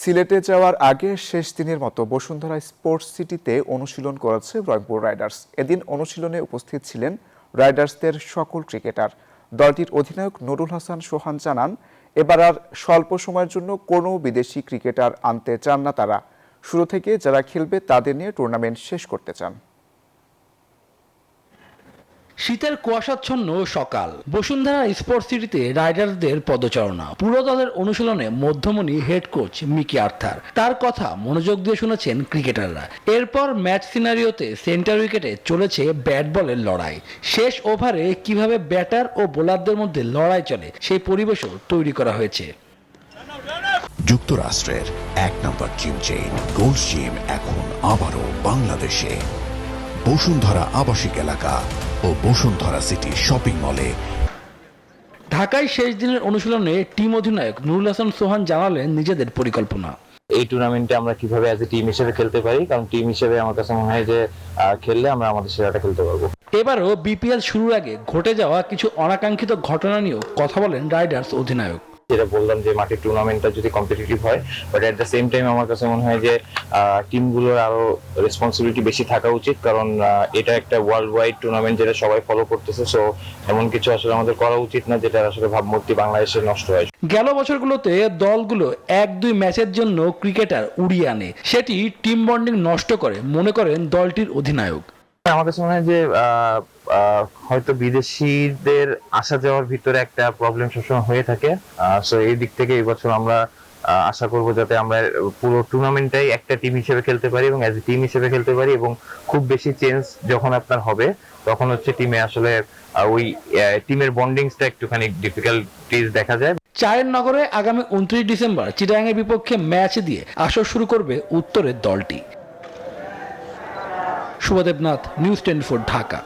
সিলেটে যাওয়ার আগে শেষ দিনের মতো বসুন্ধরা স্পোর্টস সিটিতে অনুশীলন করেছে রংপুর রাইডার্স। এদিন অনুশীলনে উপস্থিত ছিলেন রাইডার্সদের সকল ক্রিকেটার। দলটির অধিনায়ক নুরুল হাসান সোহান জানান, এবার আর স্বল্প সময়ের জন্য কোনো বিদেশি ক্রিকেটার আনতে চান না তারা। শুরু থেকে যারা খেলবে তাদের নিয়ে টুর্নামেন্ট শেষ করতে চান। শীতের কুয়াশাচ্ছন্ন সকাল, বসুন্ধরা স্পোর্টস সিটিতে রাইডার্সদের পদচারণা। পুরো দলের অনুশীলনে মধ্যমণি হেড কোচ মিকি আর্থার। তার কথা মনোযোগ দিয়ে শুনেছেন ক্রিকেটাররা। এরপর ম্যাচ সিনারিওতে সেন্টার উইকেটে চলেছে ব্যাট বলের লড়াই। শেষ ওভারে কিভাবে ব্যাটার ও বোলারদের মধ্যে লড়াই চলে সেই পরিবেশও তৈরি করা হয়েছে। যুক্তরাষ্ট্রের এক নম্বর জিম চেইন গোল্ড জিম এখন আবারও বাংলাদেশে। বসুন্ধরা আবাসিক এলাকা ও বসুন্ধরা সিটি শপিং মলে। ঢাকায় শেষ দিনের অনুশীলনে টিম অধিনায়ক নুরুল হাসান সোহান জানালেন নিজেদের পরিকল্পনা। এই টুর্নামেন্টে আমরা কিভাবে অ্যাজ এ টিম হিসেবে খেলতে পারি, কারণ টিম হিসেবে আমার কাছে মনে হয় যে খেললে আমরা আমাদের সেরাটা খেলতে পারবো। এবারও বিপিএল শুরুর আগে ঘটে যাওয়া কিছু অনাকাঙ্ক্ষিত ঘটনা নিয়েও কথা বলেন রাইডার্স অধিনায়ক। যেটা বললাম যে মাঠের টুর্নামেন্টটা যদি কম্পিটিটিভ হয়, but at the same time আমার কাছে মনে হয় যে টিমগুলোর আরো রেসপন্সিবিলিটি বেশি থাকা উচিত, কারণ এটা একটা ওয়ার্ল্ড ওয়াইড টুর্নামেন্ট যেটা সবাই ফলো করতেছে। সো এমন কিছু আসলে আমাদের করা উচিত না যেটা আসলে ভাবমূর্তি বাংলাদেশে নষ্ট হয়। গেল বছরগুলোতে দলগুলো 1-2 ম্যাচের জন্য ক্রিকেটার উড়িয়ে আনে, সেটি টিম বন্ডিং নষ্ট করে মনে করেন দলটির অধিনায়ক। আমার কাছে মনে হয় যে হয়তো বিদেশিদের আসা যাওয়ার ভিতরে একটা প্রবলেম সবসময় হয়ে থাকে। সো এই দিক থেকে এই বছর আমরা আশা করব যাতে আমরা পুরো টুর্নামেন্টটাই একটা টিম হিসেবে খেলতে পারি এবং অ্যাজ এ টিম হিসেবে খেলতে পারি, এবং খুব বেশি চেঞ্জ যখন আপনার হবে তখন হচ্ছে টিমে আসলে ওই টিমের বন্ডিংসটা একটুখানি ডিফিকাল্টিজ দেখা যায়। চায়ের নগরে আগামী 29 ডিসেম্বর চিটাগাংয়ের বিপক্ষে ম্যাচ দিয়ে আসর শুরু করবে উত্তরের দলটি। শুভদেবনাথ, নিউজ 24, ঢাকা।